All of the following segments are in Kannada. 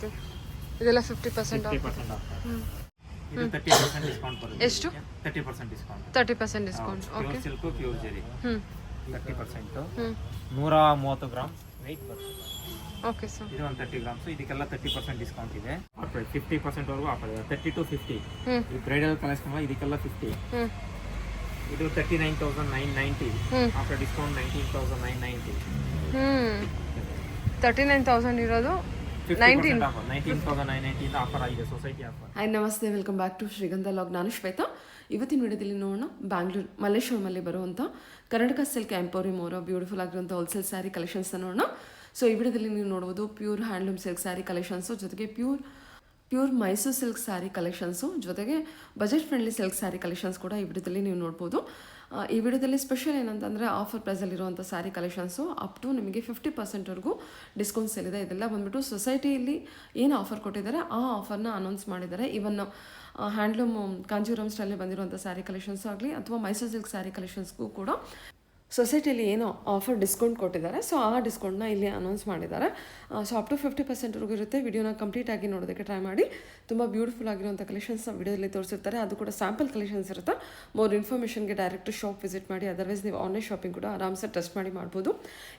ಓಕೆ, ಇದೆಲ್ಲ 50% ಆಫ್. 50% ಆಫ್. ಹ್ಞೂ, ಇದು 30% ಡಿಸ್ಕೌಂಟ್ ಬರುತ್ತೆ. ಎಷ್ಟು? 30% discount. 30% discount. Okay. Pure silk, pure ಜರಿ. ಹ್ಞೂ 30%. ಹ್ಞೂ 130 ಗ್ರಾಮ್ ವೆಯ್ಟ್ ಬರುತ್ತೆ. Okay sir. ಇದು ಒಂದು 30 ಗ್ರಾಮ್ಸ್. ಇದಕ್ಕೆಲ್ಲ 30% ಡಿಸ್ಕೌಂಟ್ ಇದೆ. ಆಫರ್ 50% ವರೆಗೂ ಆಫರ್ ಇದೆ. 30 to 50. ಹ್ಞೂ ಈ ಬ್ರೈಡಲ್ ಕಲೆಕ್ಷನ್ ಇದಕ್ಕೆಲ್ಲ 50. ಹ್ಞೂ ಇದು 39,990. ಹ್ಞೂ ಆಫ್ಟರ್ ಡಿಸ್ಕೌಂಟ್ 19,990. ಹ್ಞೂ 39,000 ಇರೋದು 19. 19,990 ಆಫರ್ ಆಗಿದೆ, ಸೊಸೈಟಿ ಆಫರ್. ಹಾಯ್ ನಮಸ್ತೆ, welcome back to Shrigandha log. ನಾನು ಶ್ವೇತಾ. ಇವತ್ತಿನ ವಿಡಿಯೋದಲ್ಲಿ ನೋಡೋಣ ಬ್ಯಾಂಗ್ಳೂರು ಮಲ್ಲೇಶ್ವರಮಲ್ಲಿ ಬರುವಂಥ ಕರ್ನಾಟಕ ಸಿಲ್ಕ್ ಎಂಪೋರಿಯಂ ಅವರ ಬ್ಯೂಟಿಫುಲ್ ಆಗಿರುವಂಥ ಹೋಲ್ಸೇಲ್ ಸ್ಯಾರಿ ಕಲೆಕ್ಷನ್ಸ್ನ ನೋಡೋಣ. ಸೊ ಈ ವಿಡಿಯೋದಲ್ಲಿ ನೀವು ನೋಡ್ಬೋದು pure handloom silk sari collections, ಜೊತೆಗೆ pure Mysuru silk sari collections, ಜೊತೆಗೆ budget friendly silk sari collections ಕೂಡ ಈ ವಿಡಿಯೋದಲ್ಲಿ ನೀವು ನೋಡ್ಬೋದು. ಈ ವಿಡಿಯೋದಲ್ಲಿ ಸ್ಪೆಷಲ್ ಏನಂತಂದರೆ ಆಫರ್ ಪ್ರೈಸಲ್ಲಿರುವಂಥ ಸ್ಯಾರಿ ಕಲೆಕ್ಷನ್ಸು ಅಪ್ ಟು ನಿಮಗೆ 50%ವರೆಗೂ ಡಿಸ್ಕೌಂಟ್ ಸೇಲ್ ಇದೆ. ಇದೆಲ್ಲ ಬಂದುಬಿಟ್ಟು ಸೊಸೈಟಿಯಲ್ಲಿ ಏನು ಆಫರ್ ಕೊಟ್ಟಿದ್ದಾರೆ ಆ ಆಫರ್ನ ಅನೌನ್ಸ್ ಮಾಡಿದ್ದಾರೆ. ಇವನ್ ಹ್ಯಾಂಡ್ಲೂಮ್ ಕಾಂಜೀವರಂ ಸ್ಟೈಲಲ್ಲಿ ಬಂದಿರುವಂಥ ಸ್ಯಾರಿ ಕಲೆಕ್ಷನ್ಸು ಆಗಲಿ ಅಥವಾ ಮೈಸೂರು ಸಿಲ್ಕ್ ಸ್ಯಾರಿ ಕಲೆಕ್ಷನ್ಸ್ಗೂ ಕೂಡ ಸೊಸೈಟಿಯಲ್ಲಿ ಏನೋ ಆಫರ್ ಡಿಸ್ಕೌಂಟ್ ಕೊಟ್ಟಿದ್ದಾರೆ. ಸೊ ಆ ಡಿಸ್ಕೌಂಟ್ನ ಇಲ್ಲಿ ಅನೌನ್ಸ್ ಮಾಡಿದ್ದಾರೆ. ಸೊ ಅಪ್ ಟು 50%ವರೆಗೂ ಇರುತ್ತೆ. ವಿಡಿಯೋನ ಕಂಪ್ಲೀಟಾಗಿ ನೋಡೋದಕ್ಕೆ ಟ್ರೈ ಮಾಡಿ. ತುಂಬ ಬ್ಯೂಟಿಫುಲ್ ಆಗಿರುವಂಥ ಕಲೆಕ್ಷನ್ಸ್ನ ವಿಡಿಯೋದಲ್ಲಿ ತೋರಿಸಿರ್ತಾರೆ. ಅದು ಕೂಡ ಸ್ಯಾಂಪಲ್ ಕಲೆಕ್ಷನ್ಸ್ ಇರುತ್ತೆ. ಮೋರ್ ಇನ್ಫಾರ್ಮೇಷನ್ಗೆ ಡೈರೆಕ್ಟ್ ಶಾಪ್ ವಿಸಿಟ್ ಮಾಡಿ. ಅದರ್ವೈಸ್ ನೀವು ಆನ್ಲೈನ್ ಶಾಪಿಂಗ್ ಕೂಡ ಆರಾಮ್ಸೆ ಟ್ರಸ್ಟ್ ಮಾಡಿ ಮಾಡ್ಬೋದು.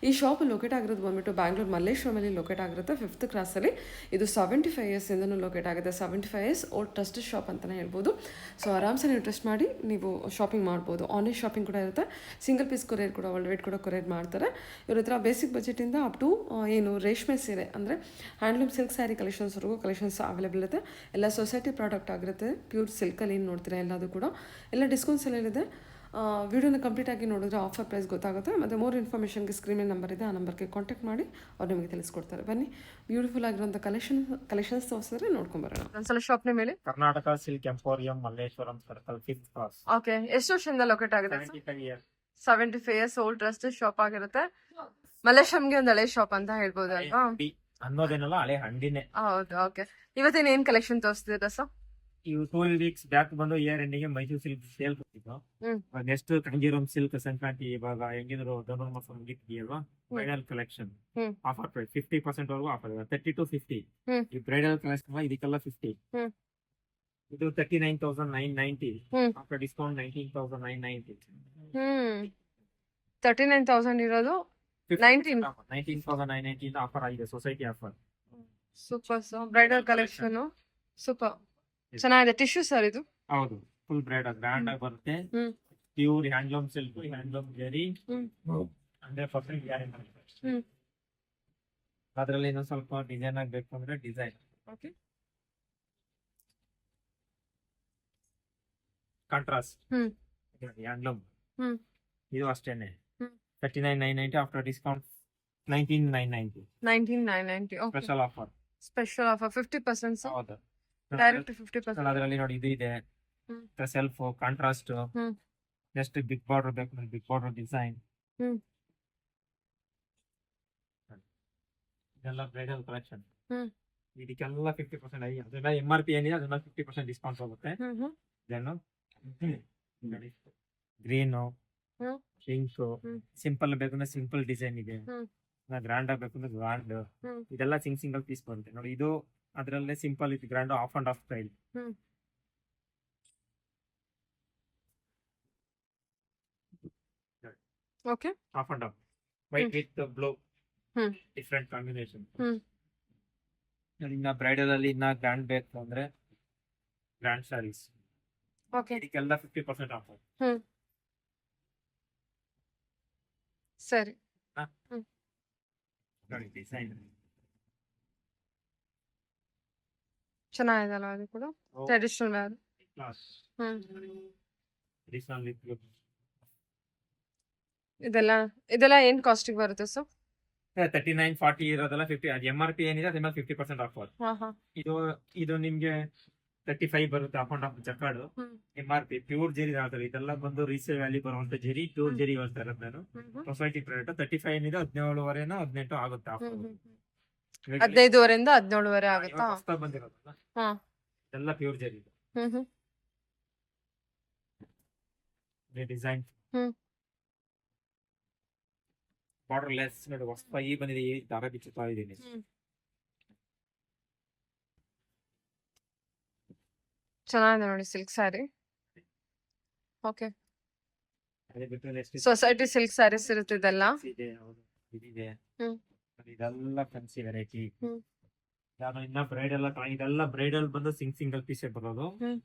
ಈ ಶಾಪ್ ಲೊಕೇಟ್ ಆಗಿರೋದು ಬಂದುಬಿಟ್ಟು ಬ್ಯಾಂಗ್ಳೂರು ಮಲ್ಲೇಶ್ವರಮಲ್ಲಿ ಲೊಕೇಟ್ ಆಗಿರುತ್ತೆ, 5th ಕ್ರಾಸಲ್ಲಿ. ಇದು 75 ಇಯರ್ಸಿಂದನೂ ಲೊಕೇಟ್ ಆಗಿದೆ. 75 ಇಯರ್ಸ್ ಓಲ್ಡ್ ಟ್ರಸ್ಟೆಡ್ ಶಾಪ್ ಅಂತಲೇ ಹೇಳ್ಬೋದು. ಸೊ ಆರಾಮ್ಸೆ ನೀವು ಟ್ರಸ್ಟ್ ಮಾಡಿ ನೀವು ಶಾಪಿಂಗ್ ಮಾಡ್ಬೋದು. ಆನ್ಲೈನ್ ಶಾಪಿಂಗ್ ಕೂಡ ಇರುತ್ತೆ. ಸಿಂಗಲ್ ಪೀಸ್ ಕೊರಿಯರ್ ಕೂಡ ವರ್ಲ್ಡ್ ವೈಡ್ ಕೂಡ ಕೊರಿಯರ್ ಮಾಡ್ತಾರೆ. ಇವ್ರ ಹತ್ರ ಬೇಸಿಕ್ ಬಜೆಟಿಂದ ಅಪ್ ಟು ಏನು ರೇಷ್ಮೆ ಸೀರೆ ಅಂದರೆ ಹ್ಯಾಂಡ್ಲೂಮ್ ಸಿಲ್ಕ್ ಸ್ಯಾರಿ ಕಲೆಕ್ಷನ್ಸ್ವರೆಗೂ ಕಲೆಕ್ಷನ್ಸ್ ಅವೈಲೇಬಲ್ ಇದೆ. ಎಲ್ಲ ಸೊಸೈಟಿ ಪ್ರಾಡಕ್ಟ್ ಆಗಿರುತ್ತೆ. ಪ್ಯೂರ್ ಸಿಲ್ಕಲ್ಲಿ ಏನು ನೋಡ್ತೀರಾ ಎಲ್ಲದು ಕೂಡ ಎಲ್ಲ ಡಿಸ್ಕೌಂಟ್ಸ್ ಎಲ್ಲ ಇದೆ. ವಿಡಿಯೋನ ಕಂಪ್ಲೀಟಾಗಿ ನೋಡಿದ್ರೆ ಆಫರ್ ಪ್ರೈಸ್ ಗೊತ್ತಾಗುತ್ತೆ. ಮತ್ತು ಮೋರ್ ಇನ್ಫಾರ್ಮೇಷನ್ಗೆ ಸ್ಕ್ರೀನ್ ನಂಬರ್ ಇದೆ, ಆ ನಂಬರ್ಗೆ ಕಾಂಟ್ಯಾಕ್ಟ್ ಮಾಡಿ ಅವ್ರು ನಿಮಗೆ ತಿಳಿಸ್ಕೊಡ್ತಾರೆ. ಬನ್ನಿ ಬ್ಯೂಟಿಫುಲ್ ಆಗಿರುವಂಥ ಕಲೆಕ್ಷನ್ಸ್ ತೋರಿಸಿದ್ರೆ ನೋಡ್ಕೊಂಬರೋಣ. ಒಂದ್ಸಲ ಶಾಪ್ ನೇಮ್ ಹೇಳಿ. Karnataka silk emporium Malleshwaram circle 5th cross. Okay, ಎಷ್ಟು ವರ್ಷದಿಂದ ಲೊಕೇಟ್ ಆಗಿದೆ? 75 years. 75 years old trusted shop ಆಗಿರುತ್ತೆ. ಮಲ್ಲೇಶ್ವರಂಗೆ ಒಂದು ಹಳೆ ಶಾಪ್ ಅಂತ ಹೇಳ್ಬೋದು ಅಲ್ವಾ? ಅನ್ನೋದೇನಲ್ಲ, ಹಳೆ ಹಂಡಿನೇ. ಹೌದು. ಓಕೆ, ಇವತ್ತಿನ ಏನ್ ಕಲೆಕ್ಷನ್ ತೋರಿಸ್ತಿದ್ದೀರಾ ಸರ್? ಇವು 2 weeks ಬ್ಯಾಕ್ ಬಂದು ಇಯರ್ ಎಂಡಿಗೆ ಮೈಸೂರು ಸಿಲ್ಕ್ ಸೇಲ್ ಕೊಟ್ಟಿದ್ದು. ನೆಕ್ಸ್ಟ್ ಕಂಜೀರಂ ಸಿಲ್ಕ್ ಸಂಕ್ರಾಂತಿ ಇವಾಗ ಹೆಂಗಿದ್ರು ಧನುರ್ಮಾಸ ಮುಗಿದ್ಯಲ್ವಾ, ಬ್ರೈಡಲ್ ಕಲೆಕ್ಷನ್ ಆಫರ್ ಪ್ರೈಸ್ 50% ವರೆಗೂ ಆಫರ್ ಇದೆ. 30 to 50. ಈ ಬ್ರೈಡಲ್ ಕಲೆಕ್ಷನ್ ಇದಕ್ಕೆಲ್ಲ 50. ಇದು 39,990. After discount 19,990. 39,000 ಇರೋದು 19,990 ಆಫರ್ ಆಗಿದೆ, society offer. Super sir. Bridal collection super ಚೆನ್ನಾಗಿದೆ. ಟಿಶ್ಯೂ ಸರ್ ಇದು? ಹೌದು, ಫುಲ್ ಬ್ರೈಡಲ್ ಗ್ರ್ಯಾಂಡ್ ಆಗಿ ಬರುತ್ತೆ. ಪ್ಯೂರ್ ಹ್ಯಾಂಡ್ಲೂಮ್ ಸಿಲ್ಕ್, ಹ್ಯಾಂಡ್ಲೂಮ್ ಜರಿ, 100% ಗ್ಯಾರಂಟಿ. ಅದ್ರಲ್ಲಿ ಇನ್ನೊಂದ್ ಸ್ವಲ್ಪ ಡಿಸೈನ್ ಆಗ್ಬೇಕು ಅಂದ್ರೆ ಡಿಸೈನ್. Okay, contrast handloom. ಇದು ಅಷ್ಟೇನೆ 39,990. After discount 19,990. 19,990. Okay, special offer. Special offer 50% sir. ಹೌದು, ಡೈರೆಕ್ಟ್ 50%. ಅದರಲ್ಲಿ ನೋಡಿ ಇದು ಇದೆ self contrast. Next big border ಬೇಕು, ಬಿಗ್ ಬಾರ್ಡರ್ ಡಿಸೈನ್. ಇದೆಲ್ಲ ಬ್ರೈಡಲ್ ಕಲೆಕ್ಷನ್. ಇದಕ್ಕೆಲ್ಲ 50% ಆಗಿ ಅದೆಲ್ಲ MRP ಏನಿದೆ ಅದನ್ನ 50% ಡಿಸ್ಕೌಂಟ್ ಹೋಗುತ್ತೆ. ಇದನ್ನು ಗ್ರೀನು, ಪಿಂಕ್, ಸಿಂಪಲ್ ಬೇಕಂದ್ರೆ ಸಿಂಪಲ್ ಡಿಸೈನ್ ಇದೆ, ಗ್ರ್ಯಾಂಡ್ ಆಗ್ಬೇಕಂದ್ರೆ ಗ್ರ್ಯಾಂಡ್. ಇದೆಲ್ಲ ಸಿಂಗಲ್ ಪೀಸ್ ಬರುತ್ತೆ ನೋಡಿ. ಇದು ಅದರಲ್ಲೇ ಸಿಂಪಲ್ ಇದು grand, of and of style. Okay, of and of white with blue, different combination. ಇನ್ನ ಬ್ರೈಡಲ್ ಅಲ್ಲಿ ಇನ್ನ ಗ್ರ್ಯಾಂಡ್ ಬೇಕು ಅಂದ್ರೆ ಗ್ರ್ಯಾಂಡ್ ಸ್ಯಾರೀಸ್. ಓಕೆ, ಇದಕ್ಕೆಲ್ಲ 50% ಆಫರ್. ಸರಿ. ನೋಡಿ ಡಿಸೈನ್ ಚೆನ್ನಾಗಿದೆ ಅಲ್ವಾ? ಅದು ಕೂಡ ಟ್ರೆಡಿಷನಲ್ ವೇರ್. ಟ್ರೆಡಿಷನಲ್ ವಿತ್ ಇದೆಲ್ಲ ಏನ್ ಕಾಸ್ಟಿಗೆ ಬರುತ್ತೆ ಸರ್? 39-40 ಇರೋದೆಲ್ಲ 50. ಅದು MRP ಏನಿದೆ ಅದನ್ನ 50% ಆಫರ್. ಇದು ನಿಮ್ಗೆ 35 ಬರುತ್ತೆ, of and of jacquard. MRP pure ಜರಿ ಹೇಳ್ತಾರೆ. ಇದೆಲ್ಲ ಬಂದು ರೀಸೇಲ್ ವ್ಯಾಲ್ಯೂ ಬರುವಂತ ಜರಿ, ಪ್ಯೂರ್ ಜರಿ ಹೇಳ್ತಾ ಇರೋದು ನಾನು. ಸೊಸೈಟಿ ಪ್ರಾಡಕ್ಟ್ 35 ಏನಿದೆ 17.5 18 ಆಗುತ್ತೆ ಆಫರ್. 15ವರೆಯಿಂದ 17ವರೆ ಆಗುತ್ತಾ? ಹೊಸ ಬಂದಿರೋದಲ್ಲ, ಎಲ್ಲ ಪ್ಯೂರ್ ಜರಿ. ಡಿಸೈನ್ ಬಾರ್ಡರ್ ಲೆಸ್ ನೋಡಿ, ಹೊಸ ಈ ಬಂದಿದೆ. ಈ ದಾರ ಬಿಚ್ಚುತ್ತಾ ಇದ್ದೀನಿ. ಚೆನ್ನಾಗಿದೆ ನೋಡಿ ಸಿಲ್ಕ್ ಸ್ಯಾರಿ. ಓಕೆ, ಅದೇ ಬಿಟ್ಟರೆ ನೆಕ್ಸ್ಟ್ ಸೊಸೈಟಿ ಸಿಲ್ಕ್ ಸ್ಯಾರೀಸ್ ಇರುತ್ತೆ ಇದೆಲ್ಲ. ಇದೆ, ಹೌದು, ಇದಿದೆ. ಹ್ಮ್. ಇದೆಲ್ಲ ಫ್ಯಾನ್ಸಿ ವೆರೈಟಿ. ಹ್ಮ್. ನಾನು ಇನ್ನ ಬ್ರೈಡಲ್ ಇದೆಲ್ಲ ಬ್ರೈಡಲ್ ಬಂದು ಸಿಂಗಲ್ ಪೀಸೇ ಬರೋದು. ಹ್ಮ್.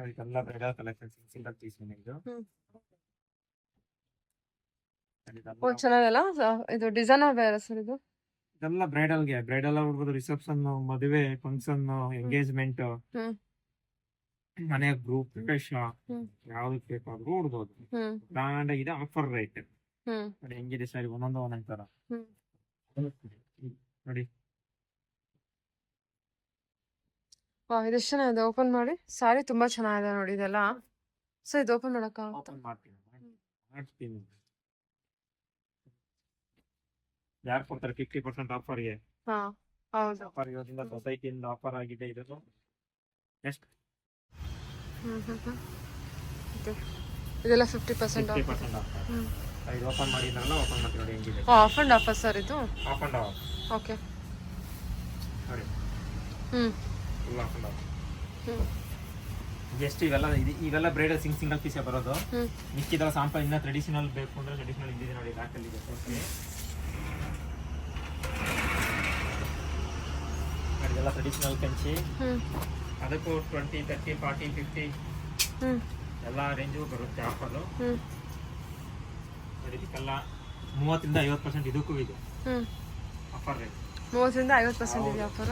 ಇದೆಲ್ಲ ಬ್ರೈಡಲ್ ಕಲೆಕ್ಷನ್ ಸಿಂಗಲ್ ಪೀಸ್ ಇದು. ಹ್ಮ್. ಇದೆಲ್ಲ- ಓ ಚೆನ್ನಾಗಲ್ಲ ಇದು ಡಿಸೈನರ್ ಬೇರೆ ಸರ್ ಇದು. ಇದೆಲ್ಲ ಬ್ರೈಡಲ್ ಆಗ್ಬೋದು, ರಿಸೆಪ್ಷನ್, ಮದುವೆ, ಫಂಕ್ಷನ್, ಎಂಗೇಜ್ಮೆಂಟ್, ಹ್ಮ್. ಮನೆ ಗ್ರೂಪ್ ಪ್ರವೇಶ, ಹ್ಮ್. ಯಾವ್ದಕ್ಕೆ ಬೇಕಾದ್ರೂ ಉಡ್ಬೋದು. ಹ್ಮ್. ಬ್ರಾಂಡ್ ಆಗಿದೆ, ಆಫರ್ ರೇಟ್. ಹ್ಮ್. ನೋಡಿ ಹೆಂಗಿದೆ ಸರಿ, ಒಂದೊಂದ್ ತರ ಹ್ಮ್. ನೋಡಿ. ವಾ ಇದೆಷ್ಟು ಚೆನ್ನಾಗಿದೆ. ಓಪನ್ ಮಾಡಿ, ಸ್ಯಾರಿ ತುಂಬಾ ಚೆನ್ನಾಗಿದೆ ನೋಡಿ ಇದೆಲ್ಲ. ಸೊ ಇದು ಓಪನ್ ಮಾಡಕ್ಕ ಓಪನ್ ಮಾಡ್ತೀನಿ. ಯಾರು ಕೊಡ್ತಾರೆ 50% ಆಫರ್ಗೆ? ಹಾ ಹೌದು. ಆಫರ್ ಇರೋದ್ರಿಂದ ಸೊಸೈಟಿಯಿಂದ ಆಫರ್ ಆಗಿದೆ ಇದು. Next Okay. ಇದೆಲ್ಲ 50% ಆಫ್. 50% ಆಫರ್. ಇದು ಓಪನ್ ಮಾಡಿದ್ರಲ್ಲ, ಓಪನ್ ಮಾಡ್ತೀನಿ ನೋಡಿ ಹೆಂಗಿದೆ. ಆಫ್ ಅಂಡ್ ಆಫರ್ ಸರ್ ಇದು. Off and off okay. ನೋಡಿ, ಹ್ಮ್. Full off and off. ಹ್ಮ್. ಜಸ್ಟ್ ಇವೆಲ್ಲ ಬ್ರೈಡಲ್ ಸಿಂಗಲ್ ಪೀಸೇ ಬರೋದು. ಹ್ಮ್. ಮಿಕ್ಕಿದ ಸಾಂಪಲ್ ಇನ್ನ ಟ್ರೆಡಿಷನಲ್ ಬೇಕು ಅಂದ್ರೆ ಟ್ರೆಡಿಷನಲ್ ಇದೆ ನೋಡಿ, ಬ್ಯಾಕಲ್ಲಿ ಇದೆ. ಇದೆಲ್ಲ ಟ್ರೆಡಿಷನಲ್ ಕಂಚಿ. ಹ್ಮ್. ಅದಕ್ಕೂ 20, 30, 40, 50 ಹ್ಮ್. ಎಲ್ಲ ರೇಂಜು ಬರುತ್ತೆ ಆಫರು. ಹ್ಮ್. ಇದಕ್ಕೆಲ್ಲ 30ರಿಂದ 50% ಇದಕ್ಕೂ ಇದೆ ಹ್ಮ್. Offer rate. 30ರಿಂದ 50% ಇದೆ ಆಫರ್.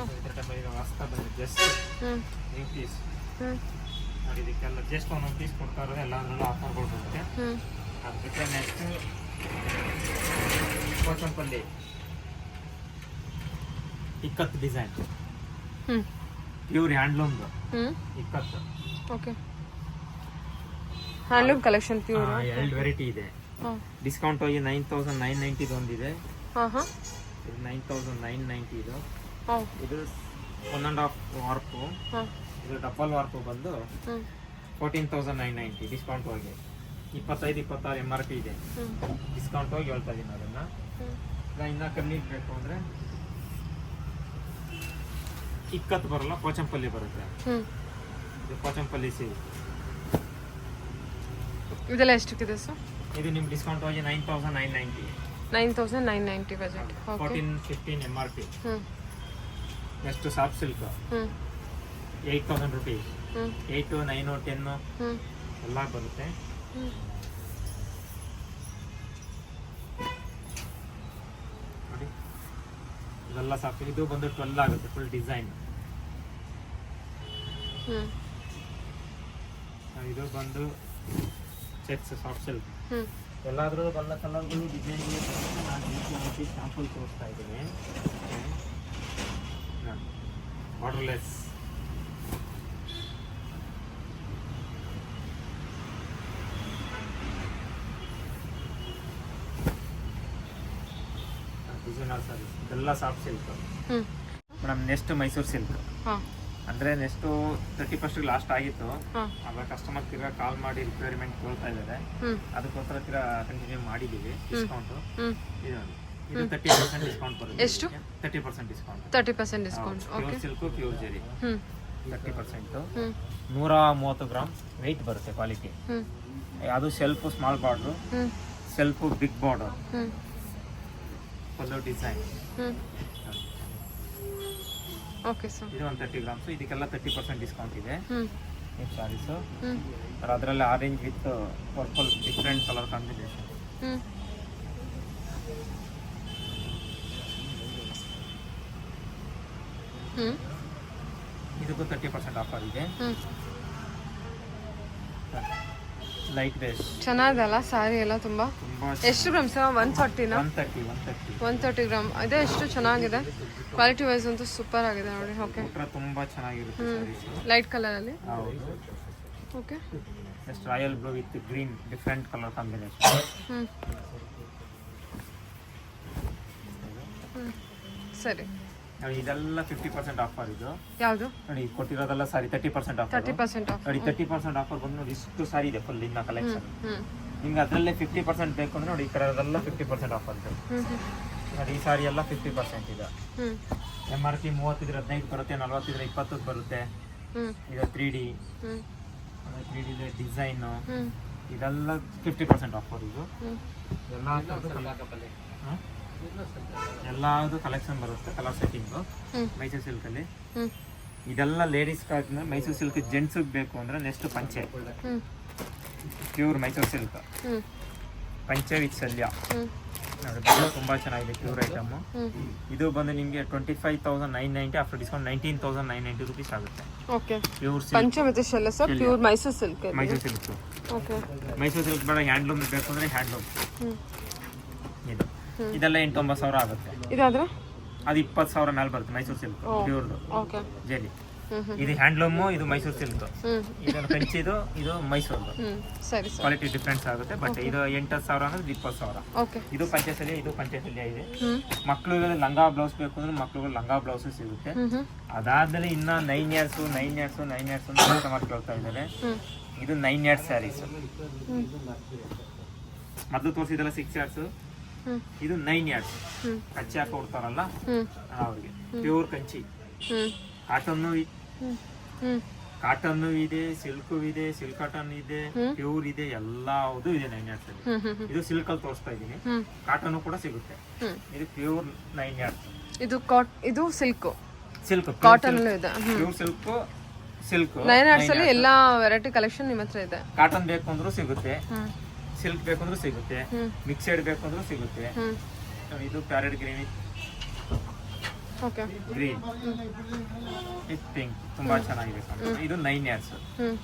ಜಸ್ಟ್ ಹ್ಮ್. ನ್ಯೂ ಪೀಸ್ ಹ್ಮ್. ನೋಡಿ, ಇದಕ್ಕೆಲ್ಲ ಜಸ್ಟ್ ಒಂದೊಂದು ಪೀಸ್ ಕೊಡ್ತಾ ಇರೋದು, ಎಲ್ಲದರಲ್ಲೂ ಆಫರ್ಗಳು ಬರುತ್ತೆ. ಹ್ಮ್. ಅದು ಬಿಟ್ಟರೆ ನೆಕ್ಸ್ಟ್ ಕೋಚಂಪಲ್ಲಿ ಇಕ್ಕತ್ತು ಡಿಸೈನ್, ಹ್ಮ್. ಪ್ಯೂರ್ ಹ್ಯಾಂಡ್ಲೂಮ್ದು ಹ್ಮ್. Ikat. Okay, handloom collection pure. 2 variety ಇದೆ. ಡಿಸ್ಕೌಂಟ್ ಹೋಗಿ 9,990 ಒಂದಿದೆ. ಹಾ ಹಾ. ಇದು 9,990 ಇದು. ಹಾ. ಇದು 1.5 ವಾರ್ಪು. ಹಾ. ಇದು ಡಬಲ್ ವಾರ್ಪು ಬಂದು ಹ್ಮ್. 14,990 ಡಿಸ್ಕೌಂಟ್ ಹೋಗಿ. 25-26 MRP ಇದೆ. ಹ್ಮ್. ಡಿಸ್ಕೌಂಟ್ ಹೋಗಿ ಹೇಳ್ತಾ ಇದೀನಿ ಅದನ್ನ. ಹ್ಮ್. ಇನ್ನ ಕಮ್ಮಿ ಬೇಕು ಅಂದ್ರೆ ಇಕ್ಕತ್ತು ಬರಲ್ಲ, ಕೋಚಂಪಲ್ಲಿ ಬರುತ್ತೆ. ಹ್ಮ್. ಇದು ಕೋಚಂಪಲ್ಲಿ ಸೀರೆ. ಇದೆಲ್ಲ ಎಷ್ಟಕ್ಕಿದೆ ಸರ್? ಇದು ನಿಮ್ ಡಿಸ್ಕೌಂಟ್ ಹೋಗಿ 9,990. 9,990 ಬಜೆಟ್. ಓಕೆ. 14-15 MRP. ಹ್ಮ್. ನೆಕ್ಸ್ಟ್ ಸಾಫ್ಟ್ ಸಿಲ್ಕ್ ಹ್ಮ್. 8,000 rupees. ಹ್ಮ್. 8, 9, 10 ಹ್ಮ್. ಎಲ್ಲ ಬರುತ್ತೆ. ಹ್ಮ್. ನೋಡಿ, ಇದೆಲ್ಲ ಸಾಫ್ಟ್. ಇದು ಬಂದು 12 ಆಗುತ್ತೆ ಫುಲ್ ಡಿಸೈನ್. ಹ್ಮ್. ಇದು ಬಂದು ಚೆಕ್ಸ್ ಸಾಫ್ಟ್ ಸಿಲ್ಕ್. ಹ್ಮ್. ಎಲ್ಲಾದ್ರೂ ಎಲ್ಲ ಕಲರ್ಗಳು ಡಿಸೈನ್ಗೆ ನಾನು ರೀತಿ ಸ್ಯಾಂಪಲ್ ತೋರಿಸ್ತಾ ಇದ್ದೀನಿ. ಬಾರ್ಡರ್ಲೆಸ್ ಡಿಸೈನರ್ ಸಾರೀಸ್, ಇದೆಲ್ಲ ಸಾಫ್ಟ್ ಸಿಲ್ಕ್. ಹ್ಮ್. Madam next Mysore silk. ಹಾ. ಅಂದರೆ ನೆಕ್ಸ್ಟು 31st ಲಾಸ್ಟ್ ಆಗಿತ್ತು. ಹಾ. ಆವಾಗ ಕಸ್ಟಮರ್ ತಿರ್ಗಾ ಕಾಲ್ ಮಾಡಿ ರಿಕ್ವೈರ್ಮೆಂಟ್ ಕೇಳ್ತಾ ಇದ್ದಾರೆ. ಹ್ಮ್. ಅದಕ್ಕೋಸ್ಕರ ತಿರ್ಗಾ ಕಂಟಿನ್ಯೂ ಮಾಡಿದ್ದೀವಿ ಡಿಸ್ಕೌಂಟು. ಹ್ಮ್. ಇದು 30% ಡಿಸ್ಕೌಂಟ್ ಬರುತ್ತೆ. ಎಷ್ಟು? 30% discount. 30% discount. Okay. Pure silk, pure zari. ಹ್ಮ್. 30%. ಹ್ಮ್. 130 ಗ್ರಾಮ್ ವೆಯ್ಟ್ ಬರುತ್ತೆ ಕ್ವಾಲಿಟಿ. ಹ್ಮ್. ಅದು ಸೆಲ್ಫು ಸ್ಮಾಲ್ ಬಾರ್ಡ್ರು, ಹ್ಮ್. ಸೆಲ್ಫು ಬಿಗ್ ಬಾರ್ಡರ್, ಹ್ಮ್. Full design. ಹ್ಮ್. Okay sir. ಇದು ಒಂದು 30 ಗ್ರಾಮ್ಸು. ಇದಕ್ಕೆಲ್ಲ 30% ಡಿಸ್ಕೌಂಟ್ ಇದೆ. ಹ್ಮ್. ಈ ಸ್ಯಾರೀಸು ಹ್ಮ್. ಅದರಲ್ಲಿ orange with purple different colour combination. ಹ್ಮ್. ಹ್ಮ್. ಇದಕ್ಕೂ 30% ಆಫರ್ ಇದೆ. ಹ್ಮ್. ಲೈಟ್ ವೇಸ್ ಚೆನ್ನಾಗಲ್ಲ ಸ್ಯಾರಿ ಎಲ್ಲ ತುಂಬಾ. ತುಂಬಾ ಎಷ್ಟು ಗ್ರಾಮ್ ಸರ್? 140ನಾ? 130 130 ಗ್ರಾಮ್. ಇದೆ ಎಷ್ಟು ಚೆನ್ನಾಗಿದೆ. ಕ್ವಾಲಿಟಿ ವೈಸ್ ಅಂತೂ ಸೂಪರ್ ಆಗಿದೆ ನೋಡಿ. ಓಕೆ. ಕೊಟ್ರೆ ತುಂಬಾ ಚೆನ್ನಾಗಿರುತ್ತೆ ಸ್ಯಾರೀಸ್. ಲೈಟ್ ಕಲರ್ ಅಲ್ಲಿ. ಹೌದು. Okay. Next royal blue with green different colour combination. Hmm. Hmm. ಸರಿ. ನೋಡಿ ಇದೆಲ್ಲ 50% ಆಫರ್. ಇದು ಯಾವುದು? ನೋಡಿ ಕೊಟ್ಟಿರೋದೆಲ್ಲ ಸಾರಿ 30% ಆಫರ್. 30% ಆಫ್. ನೋಡಿ 30% ಆಫರ್ ಬಂದು ನೋಡಿ ಇಷ್ಟು ಸಾರಿ ಇದೆ ಫುಲ್ ಇನ್ನ ಕಲೆಕ್ಷನ್. ಹ್ಮ್. ನಿಮ್ಗೆ ಅದರಲ್ಲೇ 50% ಬೇಕು ಅಂದ್ರೆ ನೋಡಿ ಈ ಕಡೆದೆಲ್ಲ 50% ಆಫರ್ ಇದೆ. ಹ್ಮ್. ಹ್ಮ್. ನೋಡಿ ಈ ಸಾರಿ ಎಲ್ಲ 50% ಇದೆ. ಹ್ಮ್. MRP 30 ಇದ್ರೆ 15 ಬರುತ್ತೆ, 40 ಇದ್ರೆ 20 ಬರುತ್ತೆ. ಹ್ಮ್ ಇದು 3D ಹ್ಮ್ 3D ಡಿಸೈನು ಹ್ಮ್ ಇದೆಲ್ಲ 50% ಆಫರ್ ಇದು ಹ್ಮ್ ಎಲ್ಲಾದು ಕಲೆಕ್ಷನ್ ಬರುತ್ತೆ ಕಲರ್ ಸೆಟ್ಟಿಂಗು ಹ್ಮ್ ಮೈಸೂರು ಸಿಲ್ಕಲ್ಲಿ. ಹ್ಮ್ ಇದೆಲ್ಲ ಲೇಡೀಸ್ ಕಾದ್ಮೇಲೆ ಮೈಸೂರು ಸಿಲ್ಕ್ ಜೆಂಟ್ಸಿಗೆ ಬೇಕು ಅಂದರೆ ನೆಕ್ಸ್ಟ್ ಪಂಚೆ ಹ್ಮ್ ಪ್ಯೂರ್ ಮೈಸೂರು ಸಿಲ್ಕ್ ಹ್ಮ್ ಪಂಚೆ ವಿತ್ ಶಲ್ಯ ಹ್ಮ್ ನೋಡಿ ತುಂಬ ಚೆನ್ನಾಗಿದೆ ಪ್ಯೂರ್ ಐಟಮು. ಹ್ಮ್ ಇದು ಬಂದು ನಿಮಗೆ 25,990 ಆಫ್ಟರ್ ಡಿಸ್ಕೌಂಟ್ 19,990 ರುಪೀಸ್ ಆಗುತ್ತೆ. ಓಕೆ ಪ್ಯೂರ್ ಸಿಲ್ಕ್ ಪಂಚ ಮತ್ತೆ ಶೆಲ್ಲ sir pure Mysuru silk Mysuru silk. Okay Mysuru silk ಬೇಡ ಹ್ಯಾಂಡ್ಲೂಮ್ ಬೇಕು ಅಂದರೆ ಹ್ಯಾಂಡ್ಲೂಮ್ ಹ್ಮ್ ಇದು ಇದೆಲ್ಲ 8-9 ಸಾವಿರ ಆಗುತ್ತೆ. ಇದಾದ್ರೆ ಅದು 20,000 ಮೇಲೆ ಬರುತ್ತೆ ಮೈಸೂರು ಸಿಲ್ಕ್ ಪ್ಯೂರ್ದು ಓಕೆ ಜೆಲಿ. ಹ್ಮ್ ಹ್ಮ್ ಇದು ಹ್ಯಾಂಡ್ಲೂಮು ಇದು ಮೈಸೂರು ಸಿಲ್ಕ್. ಹ್ಮ್ ಇದನ್ನು ಕಂಚಿದು ಇದು ಮೈಸೂರು ಹ್ಮ್ ಸರಿ ಸರ್ ಕ್ವಾಲಿಟಿ ಡಿಫ್ರೆನ್ಸ್ ಆಗುತ್ತೆ. ಬಟ್ ಇದು 8,000 ಅಂದ್ರೆ 20,000. ಓಕೆ ಇದು ಪಂಚಶಲ್ಯ ಇದು ಪಂಚಶಲ್ಯ ಇದೆ. ಹ್ಮ್ ಮಕ್ಳುಗಳು ಲಂಗ ಬ್ಲೌಸ್ ಬೇಕು ಅಂದ್ರೆ ಮಕ್ಳುಗಳು ಲಂಗ ಬ್ಲೌಸ್ ಸಿಗುತ್ತೆ. ಹ್ಮ್ ಹ್ಮ್ ಅದಾದ್ಮೇಲೆ ಇನ್ನ 9 ಇಯರ್ಸ್ ಅಂತ ಕಸ್ಟಮರ್ ಕೇಳ್ತಾ ಇದ್ದಾರೆ. ಹ್ಮ್ ಇದು 9 ಇಯರ್ಸ್ ಸ್ಯಾರೀಸ್. ಹ್ಮ್ ಮೊದಲು ತೋರಿಸಿದಲ್ಲ 6 ಇಯರ್ಸ್, ಹ್ಮ್ ಇದು 9 ಇಯರ್ಸ್. ಹ್ಮ್ ಕಂಚಿ ಹಾಕಿ ಕೊಡ್ತಾರಲ್ಲ ಹ್ಮ್ ಅವ್ರಿಗೆ ಪ್ಯೂರ್ ಕಂಚಿ. ಹ್ಮ್ ಕಾಟನ್ನು ಹ್ಮ್ ಹ್ಮ್ ಕಾಟನ್ನು ಇದೆ, ಸಿಲ್ಕು ಇದೆ, ಸಿಲ್ಕ್ ಕಾಟನ್ ಇದೆ, ಪ್ಯೂರ್ ಇದೆ, ಎಲ್ಲವುದು ಇದೆ 9 ಇಯರ್ಸ್ ಅಲ್ಲಿ. ಹ್ಮ್ ಹ್ಮ್ ಇದು ಸಿಲ್ಕ್ ಅಲ್ಲಿ ತೋರಿಸ್ತಾ ಇದ್ದೀನಿ. ಹ್ಮ್ ಕಾಟನ್ ಕೂಡ ಸಿಗುತ್ತೆ. ಹ್ಮ್ ಇದು ಪ್ಯೂರ್ 9 ಇಯರ್ಸ್ ಇದು ಸಿಲ್ಕ್ ಸಿಲ್ಕ್ ಕಾಟನ್ ಅಲ್ಲೂ ಇದೆ. ಪ್ಯೂರ್ ಸಿಲ್ಕ್ ಸಿಲ್ಕ್ 9 ಇಯರ್ಸ್ ಅಲ್ಲಿ ಎಲ್ಲಾ ವೆರೈಟಿ ಕಲೆಕ್ಷನ್ ನಿಮ್ಮ ಹತ್ರ ಇದೆ. ಕಾಟನ್ ಬೇಕು ಅಂದ್ರೂ ಸಿಗುತ್ತೆ, ಹ್ಮ್ ಸಿಲ್ಕ್ ಬೇಕು ಅಂದ್ರೂ ಸಿಗುತ್ತೆ, ಹ್ಮ್ ಮಿಕ್ಸೆಡ್ ಬೇಕು ಅಂದ್ರೂ ಸಿಗುತ್ತೆ. ಹ್ಮ್ ಇದು parrot green okay green with pink ತುಂಬಾ ಚೆನ್ನಾಗಿದೆ ಕಾಂಬಿನೇಷನ್. ಇದು 9 ಇಯರ್ಸ್. ಹ್ಮ್